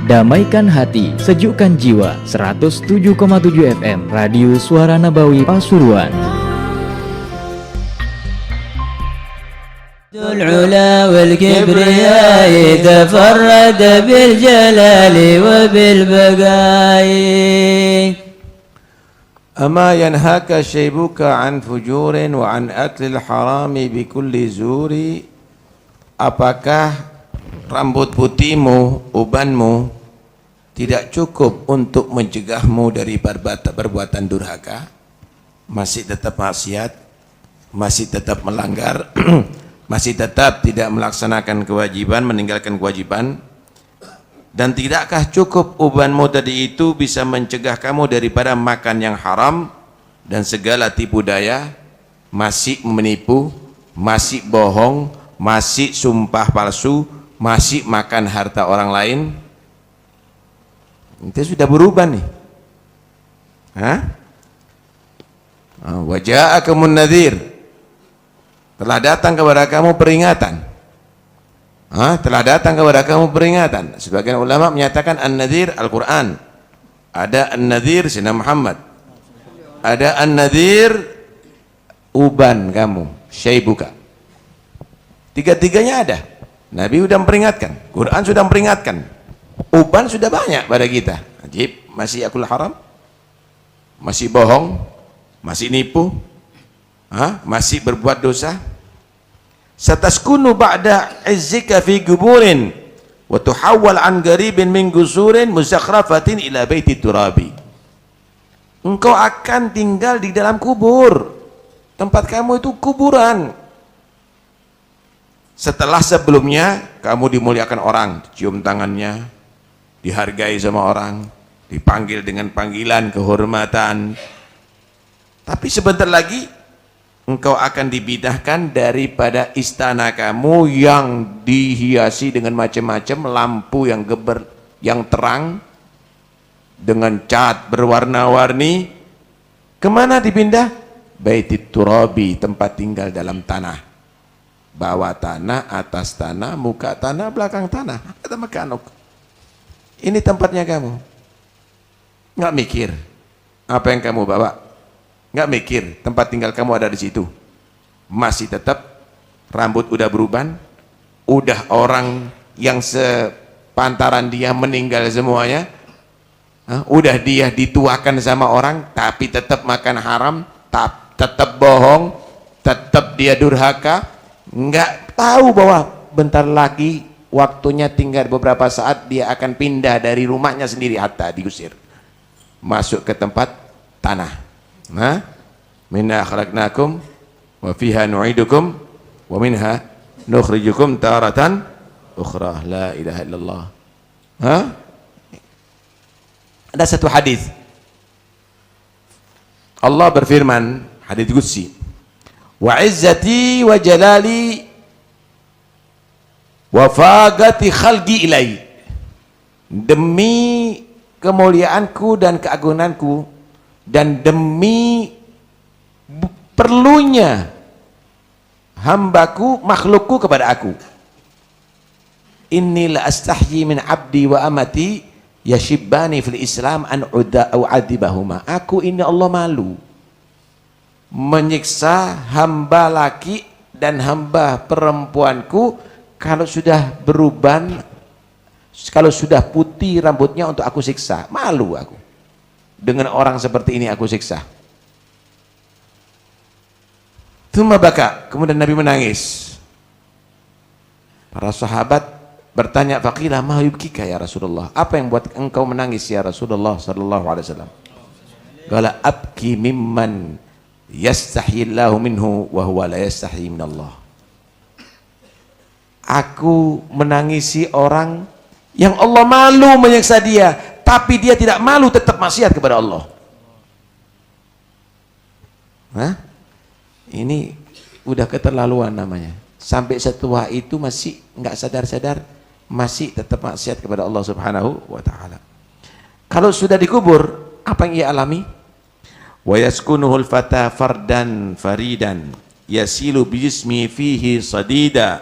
Damaikan hati, sejukkan jiwa. 107,7 FM Radio Suara Nabawi Pasuruan. العلا والكبرياء تفرد بالجلال وبالبقاء. أما ينهاك شيبك عن فجور وعن أكل الحرام بكل زور. Apakah rambut putihmu, ubanmu tidak cukup untuk mencegahmu dari perbuatan durhaka? Masih tetap maksiat, masih tetap melanggar, masih tetap tidak melaksanakan kewajiban, meninggalkan kewajiban. Dan tidakkah cukup ubanmu tadi itu bisa mencegah kamu daripada makan yang haram dan segala tipu daya, masih menipu, masih bohong, masih sumpah palsu, masih makan harta orang lain? Itu sudah berubah nih. Wa ja'akumun nadhir, telah datang kepada kamu peringatan. Telah datang kepada kamu peringatan. Sebagian ulama menyatakan an-nadhir Al-Quran. Ada an-nadhir Sayyidina Muhammad. Ada an-nadhir uban kamu, syaibuka. Tiga-tiganya ada. Nabi sudah memperingatkan, Quran sudah memperingatkan, uban sudah banyak pada kita. Ajib, masih akul haram, masih bohong, masih nipu, masih berbuat dosa. Sataskunu ba'da izzika fi guburin wa tuhawwal an garibin min gusurin muzakhrafatin ila baiti turabi. Engkau akan tinggal di dalam kubur. Tempat kamu itu kuburan. Setelah sebelumnya kamu dimuliakan orang, cium tangannya, dihargai sama orang, dipanggil dengan panggilan kehormatan. Tapi sebentar lagi engkau akan dipindahkan daripada istana kamu yang dihiasi dengan macam-macam lampu yang yang terang, dengan cat berwarna-warni. Kemana dipindah? Baitit turabi, tempat tinggal dalam tanah. Bawah tanah, atas tanah, muka tanah, belakang tanah. Kata Mekanuk, ini tempatnya kamu. Nggak mikir apa yang kamu bawa, nggak mikir tempat tinggal kamu ada di situ. Masih tetap rambut udah beruban, udah orang yang sepantaran dia meninggal semuanya, udah dia dituakan sama orang, tapi tetap makan haram, tetap bohong, tetap dia durhaka. Nggak tahu bahwa bentar lagi waktunya tinggal beberapa saat dia akan pindah dari rumahnya sendiri, hatta diusir masuk ke tempat tanah. Minna khalaqnakum wa fiha nu'idukum wa minha nukhrijukum taratan ukhra. La ilaha illallah. Ada satu hadis Allah berfirman, hadis qudsi, wa izzati wa jalali wa fagati khalqi ilai, demi kemuliaanku dan keagunganku dan demi perlunya hambaku, makhlukku kepada aku. Inni la astahyi min abdi wa amati yashibani fil islam an u'adibahuma. Aku ini Allah malu menyiksa hamba laki dan hamba perempuanku kalau sudah beruban, kalau sudah putih rambutnya untuk aku siksa. Malu aku dengan orang seperti ini, aku siksa. Tsumma baka, kemudian Nabi menangis. Para sahabat bertanya, faqila ma yubkika ya Rasulullah, apa yang buat engkau menangis ya Rasulullah sallallahu alaihi wasallam? Qala abki mimman yastahillahu minhu wa huwa la yastahi minallah. Aku menangisi orang yang Allah malu menyiksa dia, tapi dia tidak malu tetap maksiat kepada Allah. Ini udah keterlaluan namanya. Sampai setua itu masih nggak sadar-sadar, masih tetap maksiat kepada Allah Subhanahu wa taala. Kalau sudah dikubur, apa yang ia alami? Wa yaskunuhul fata fardan faridan yasilu bijismi fihi sadida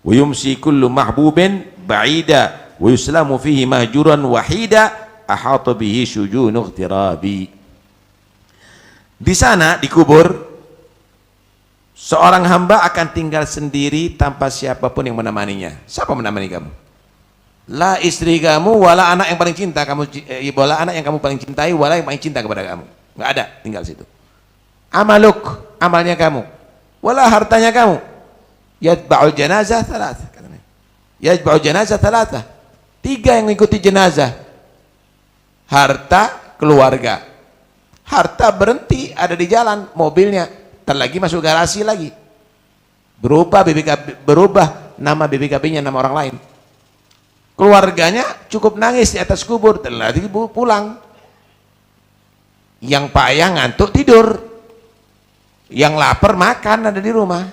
wa yumsi kullu mahbubin ba'ida wa yuslamu fihi mahjuran wahida ahata bihi syujunu iqtirabi. Di sana di kubur seorang hamba akan tinggal sendiri tanpa siapapun yang menemaninya. Siapa menemani kamu? La istri kamu, wala anak yang paling cinta kamu, wala anak yang kamu paling cintai, wala yang paling cinta kepada kamu. Nggak ada, tinggal situ. Amaluk, amalnya kamu, wala hartanya kamu. Yatba'ul janazah thalatha, katanya. Yatba'ul janazah thalatha. 3 yang mengikuti jenazah. Harta, keluarga. Harta berhenti ada di jalan, mobilnya terlagi masuk garasi lagi. Berubah BPKB, berubah nama BPKB-nya nama orang lain. Keluarganya cukup nangis di atas kubur, terlagi pulang. Yang payah ngantuk tidur. Yang lapar makan ada di rumah.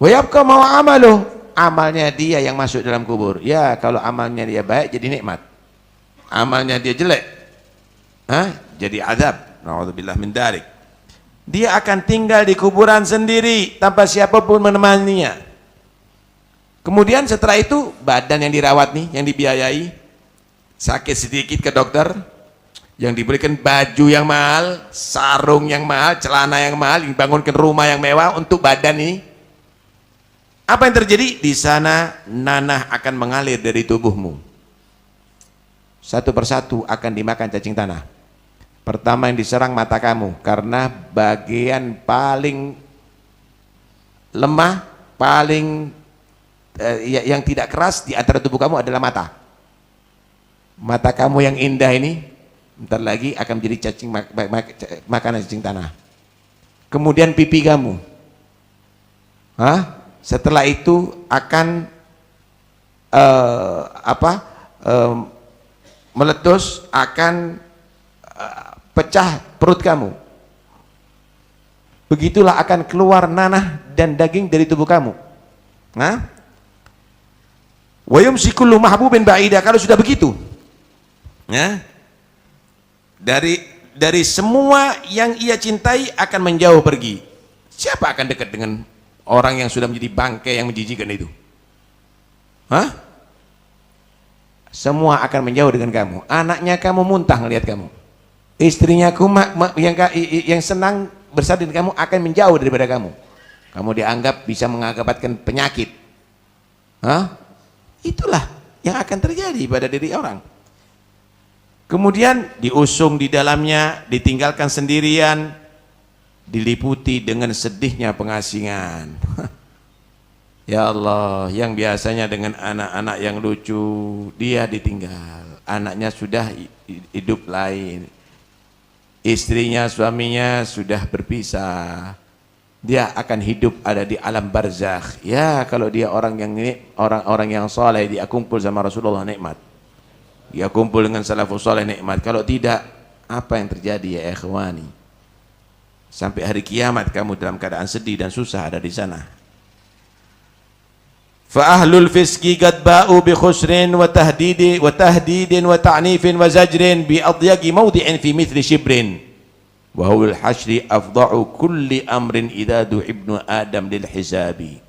Wa yabqa ma amaluh, amalnya dia yang masuk dalam kubur. Ya, kalau amalnya dia baik jadi nikmat. Amalnya dia jelek, jadi azab. Na'udzubillah min dzalik. Dia akan tinggal di kuburan sendiri tanpa siapapun menemaninya. Kemudian setelah itu badan yang dirawat nih, yang dibiayai, sakit sedikit ke dokter, yang diberikan baju yang mahal, sarung yang mahal, celana yang mahal, dibangunkan rumah yang mewah untuk badan ini. Apa yang terjadi? Di sana nanah akan mengalir dari tubuhmu. Satu persatu akan dimakan cacing tanah. Pertama yang diserang mata kamu, karena bagian paling lemah, paling yang tidak keras di antara tubuh kamu adalah mata. Mata kamu yang indah ini bentar lagi akan menjadi cacing makanan cacing tanah. Kemudian pipi kamu, setelah itu akan meletus, akan pecah perut kamu. Begitulah akan keluar nanah dan daging dari tubuh kamu. Wa yumsiku kullu mahbubin ba'ida. Kalau sudah begitu, dari semua yang ia cintai akan menjauh pergi. Siapa akan dekat dengan orang yang sudah menjadi bangkai yang menjijikan itu? Semua akan menjauh dengan kamu. Anaknya kamu muntah melihat kamu. Istrinya yang senang bersama dengan kamu akan menjauh daripada kamu. Kamu dianggap bisa mengakibatkan penyakit. Itulah yang akan terjadi pada diri orang. Kemudian diusung di dalamnya, ditinggalkan sendirian, diliputi dengan sedihnya pengasingan. Ya Allah, yang biasanya dengan anak-anak yang lucu, dia ditinggal. Anaknya sudah hidup lain. Istrinya, suaminya sudah berpisah. Dia akan hidup ada di alam barzakh. Ya, kalau dia orang yang saleh, dia kumpul sama Rasulullah nikmat. Dia kumpul dengan salafus saleh nikmat. Kalau tidak, apa yang terjadi ya ikhwani? Sampai hari kiamat kamu dalam keadaan sedih dan susah ada di sana. Fa ahlul fiski qad ba'u bi khusrin wa tahdidin wa ta'nifin wa zajrin bi adyaqi mawdi'in fi mithli shibrin. Wa huwal hasyri afda'u kulli amrin idza du'ibnu adam lil hisabi.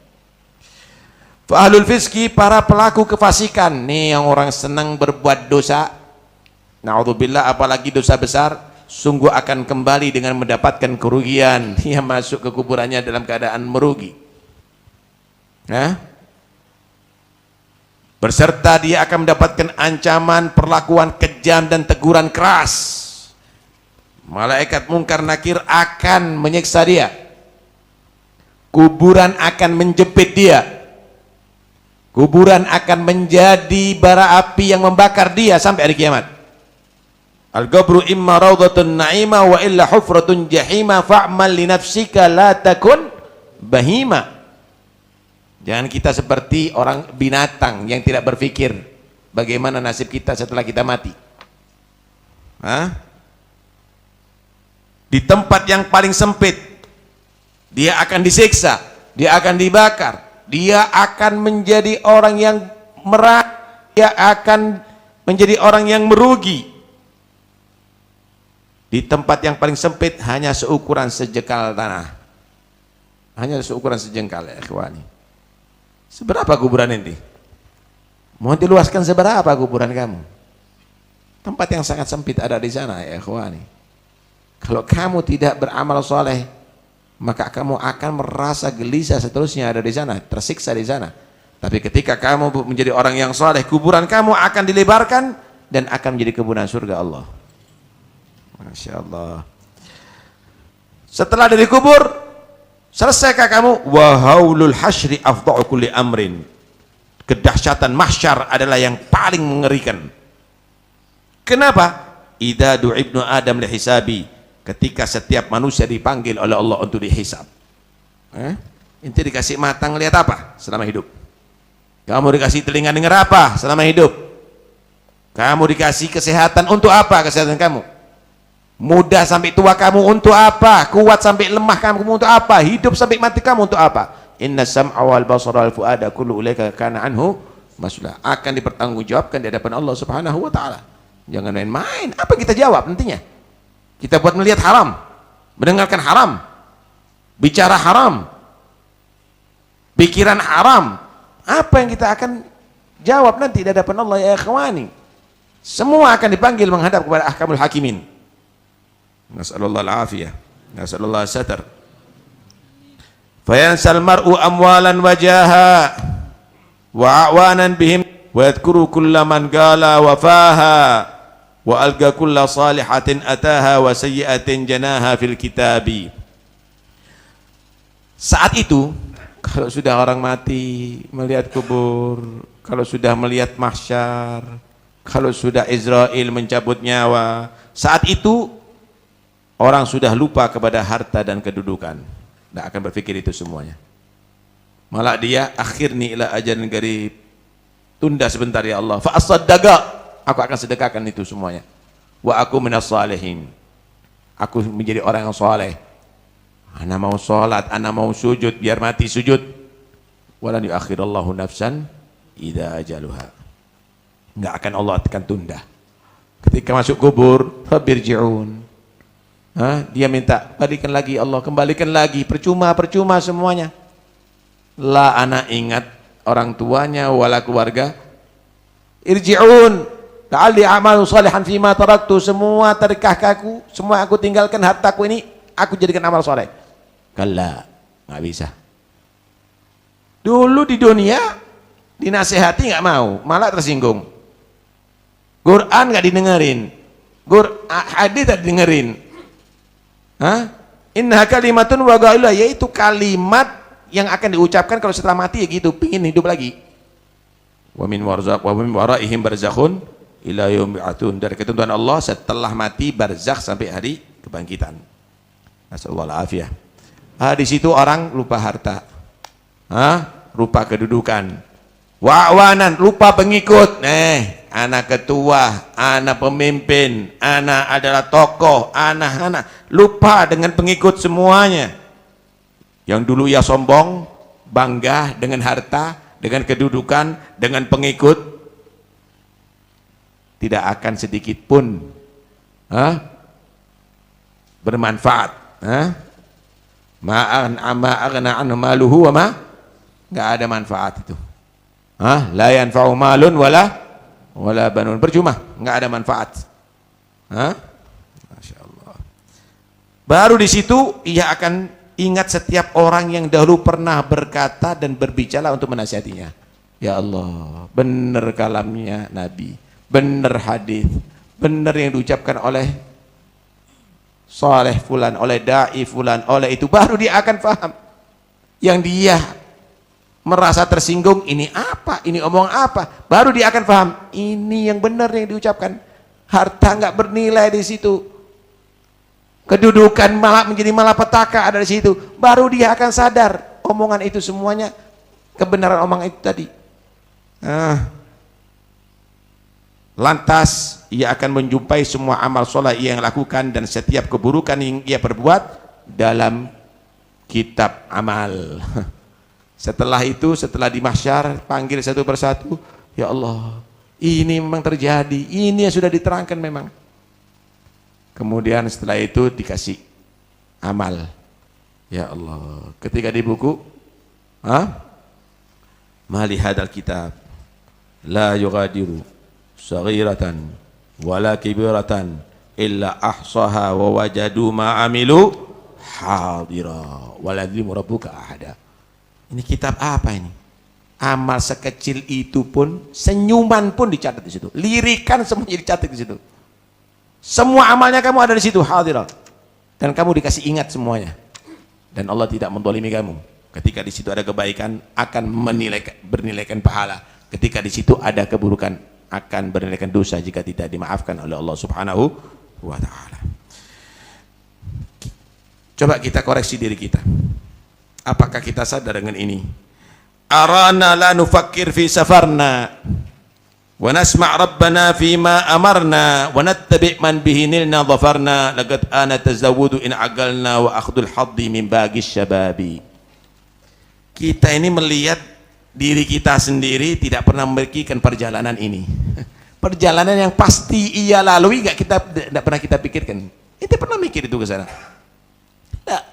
Fa ahlul fiski, para pelaku kefasikan, nih yang orang senang berbuat dosa, naudzubillah, apalagi dosa besar, sungguh akan kembali dengan mendapatkan kerugian. Dia masuk ke kuburannya dalam keadaan merugi. Berserta dia akan mendapatkan ancaman, perlakuan kejam dan teguran keras. Malaikat mungkar nakir akan menyiksa dia. Kuburan akan menjepit dia. Kuburan akan menjadi bara api yang membakar dia sampai hari kiamat. Al-qabru imma rawdatun na'imah wa illa hufratun jahimah fa'mal li nafsika la takun bahima. Jangan kita seperti orang binatang yang tidak berpikir bagaimana nasib kita setelah kita mati. Di tempat yang paling sempit dia akan disiksa, dia akan dibakar, dia akan menjadi orang yang dia akan menjadi orang yang merugi. Di tempat yang paling sempit hanya seukuran sejengkal tanah, hanya seukuran sejengkal ya ikhwani. Seberapa kuburan ente? Mau diluaskan seberapa kuburan kamu? Tempat yang sangat sempit ada di sana ya ikhwani. Kalau kamu tidak beramal soleh, maka kamu akan merasa gelisah seterusnya ada di sana, tersiksa di sana. Tapi ketika kamu menjadi orang yang soleh, kuburan kamu akan dilebarkan dan akan menjadi kebunan surga Allah. Masya Allah. Setelah dari kubur, selesaikah kamu? Wahaulul hasyri afda'u kulli amrin. Kedahsyatan mahsyar adalah yang paling mengerikan. Kenapa? Idza du'ibnu Adam lihisabi. Ketika setiap manusia dipanggil oleh Allah untuk dihisab. Ente dikasih mata ngelihat apa selama hidup? Kamu dikasih telinga dengar apa selama hidup? Kamu dikasih kesehatan untuk apa kesehatan kamu? Muda sampai tua kamu untuk apa? Kuat sampai lemah kamu untuk apa? Hidup sampai mati kamu untuk apa? Inna sam'a wal basara wal fuada kullu ulaika kana anhu mas'ula. Akan dipertanggungjawabkan di hadapan Allah Subhanahu wa taala. Jangan main-main. Apa kita jawab nantinya? Kita buat melihat haram, mendengarkan haram, bicara haram, pikiran haram. Apa yang kita akan jawab nanti di hadapan Allah ya ikhwani? Semua akan dipanggil menghadap kepada ahkamul hakimin. Nas'alullah al-afiyah, nas'alullah satar. Fayansal mar'u amwalan wajaha wa a'wanan bihim wa yadhkuru kulla man qala wa faha wa alga kulla salihatin ataha wa sayyi'atin janaha fil kitabi. Saat itu kalau sudah orang mati melihat kubur, kalau sudah melihat mahsyar, kalau sudah Israel mencabut nyawa, saat itu orang sudah lupa kepada harta dan kedudukan. Tidak akan berpikir itu semuanya. Malah dia akhirni ila ajalin qarib. Tunda sebentar ya Allah. Fa asaddaqa. Aku akan sedekahkan itu semuanya. Wa aku minas salihin. Aku menjadi orang yang saleh. Ana mau salat, ana mau sujud, biar mati sujud. Walan yuakhirallahu nafsan idza ajaluha. Enggak akan Allah akan tunda. Ketika masuk kubur, fabirji'un. Dia minta balikan lagi Allah, kembalikan lagi, percuma semuanya. La ana ingat orang tuanya wala keluarga. Irji'un la'alli a'malu salihan fima taraktu. Semua terkahku, semua aku tinggalkan hartaku ini, aku jadikan amal soleh. Kalla, nggak bisa. Dulu di dunia dinasehati nggak mau, malah tersinggung. Quran nggak didengerin, hadis tak didengerin. Inna kalimatun wa ghailah, yaitu kalimat yang akan diucapkan kalau setelah mati ya gitu, pingin hidup lagi. Wa min waraihim barzakhun ila yaumil ba'tsun. Dari ketentuan Allah setelah mati barzakh sampai hari kebangkitan. Nasallahu alafiyah. Di situ orang lupa harta, lupa kedudukan, wa'wanan, lupa pengikut. Anak ketua, anak pemimpin, anak adalah tokoh, anak lupa dengan pengikut semuanya. Yang dulu ia sombong, bangga dengan harta, dengan kedudukan, dengan pengikut, tidak akan sedikit pun bermanfaat. Ma'aghna anhu maluhu wa ma, enggak ada manfaat itu. La yanfa'u malun wala banun, percuma, enggak ada manfaat. Masya Allah. Baru di situ ia akan ingat setiap orang yang dahulu pernah berkata dan berbicara untuk menasihatinya. Ya Allah, benar kalamnya Nabi, benar hadis, benar yang diucapkan oleh Saleh fulan, oleh dai fulan, oleh itu, baru dia akan paham. Yang dia merasa tersinggung, ini apa, ini omong apa, baru dia akan paham, ini yang benar yang diucapkan. Harta nggak bernilai di situ, kedudukan malah menjadi malapetaka ada di situ, baru dia akan sadar omongan itu semuanya kebenaran omongan itu tadi. Lantas ia akan menjumpai semua amal soleh yang lakukan dan setiap keburukan yang ia perbuat dalam kitab amal. Setelah itu, setelah di mahsyar, panggil satu persatu, ya Allah, ini memang terjadi, ini yang sudah diterangkan memang. Kemudian setelah itu dikasih amal. Ya Allah, ketika di buku ma li hadzal kitab la yughadiru saghiratan wala kibiratan illa ahsaha wa wajadu ma amilu hadira wala yadhlimu rabbuka ahada. Ini kitab apa ini? Amal sekecil itu pun, senyuman pun dicatat di situ, lirikan semuanya dicatat di situ. Semua amalnya kamu ada di situ, hadirat. Dan kamu dikasih ingat semuanya. Dan Allah tidak mendolimi kamu. Ketika di situ ada kebaikan, akan bernilaikan pahala. Ketika di situ ada keburukan, akan bernilaikan dosa jika tidak dimaafkan oleh Allah Subhanahu wa Ta'ala. Coba kita koreksi diri kita. Apakah kita sadar dengan ini? Arana la nufakkir fi safarna wa nasma' rabbana fima amarna wa nattabi' man bihi nilna dhafarna laqad ana tazawwudu in aqalna wa akhdul haddi min bagis syababi. Kita ini melihat diri kita sendiri, tidak pernah memikirkan perjalanan ini. Perjalanan yang pasti ia lalui tidak pernah kita pikirkan. Kita pernah mikir itu ke sana? Tidak.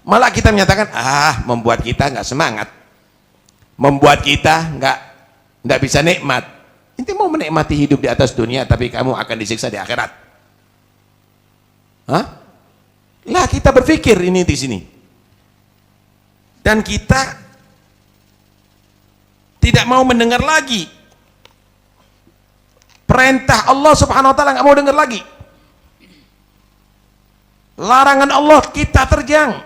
Malah kita menyatakan, membuat kita nggak semangat, membuat kita nggak bisa nikmat. Inti mau menikmati hidup di atas dunia, tapi kamu akan disiksa di akhirat. Hah? Lah kita berpikir ini di sini, dan kita tidak mau mendengar lagi perintah Allah Subhanahu wa Ta'ala, nggak mau dengar lagi. Larangan Allah kita terjang,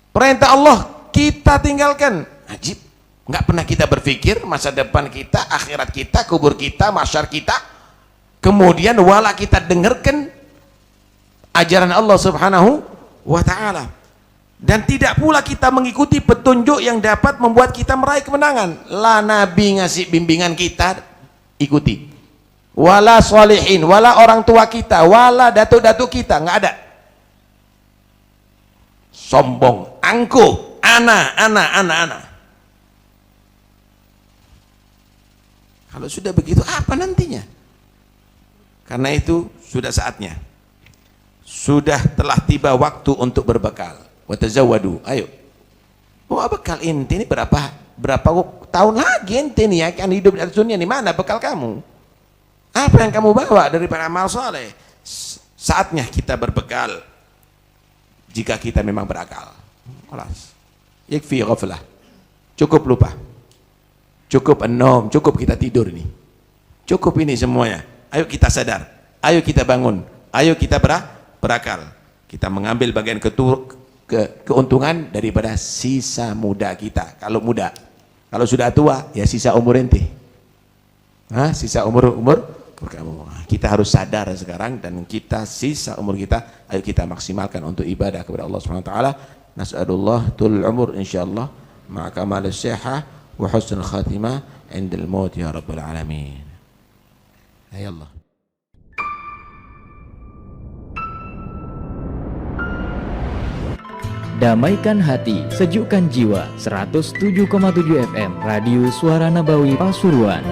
perintah Allah kita tinggalkan. Ajib, nggak pernah kita berpikir masa depan kita, akhirat kita, kubur kita, mahsyar kita. Kemudian wala kita dengarkan ajaran Allah Subhanahu wa Ta'ala. Dan tidak pula kita mengikuti petunjuk yang dapat membuat kita meraih kemenangan. La Nabi ngasih bimbingan, kita ikuti. Wala sholihin, wala orang tua kita, wala datuk-datuk kita, nggak ada. Sombong, angkuh, ana. Kalau sudah begitu, apa nantinya? Karena itu sudah saatnya. Sudah telah tiba waktu untuk berbekal. Watazawwadu, ayo. Bekal inti ini berapa tahun lagi inti ini akan hidup di atas dunia ini? Mana bekal kamu? Apa yang kamu bawa daripada amal soleh? Saatnya kita berbekal. Jika kita memang berakal. Kelas. Yakfi ghaflah. Cukup lupa. Cukup enom, cukup kita tidur ini. Cukup ini semuanya. Ayo kita sadar. Ayo kita bangun. Ayo kita berakal. Kita mengambil bagian keuntungan daripada sisa muda kita. Kalau muda, kalau sudah tua ya sisa umur ente. Sisa umur kamu. Kita harus sadar sekarang, dan kita sisa umur kita ayo kita maksimalkan untuk ibadah kepada Allah Subhanahu wa taala. Nas'alullah tul umur insyaallah ma'a kamal as-sihah wa husnul khatimah 'indal maut ya rabbal alamin. Ya Allah. Damaikan hati, sejukkan jiwa. 107,7 FM Radio Suara Nabawi Pasuruan.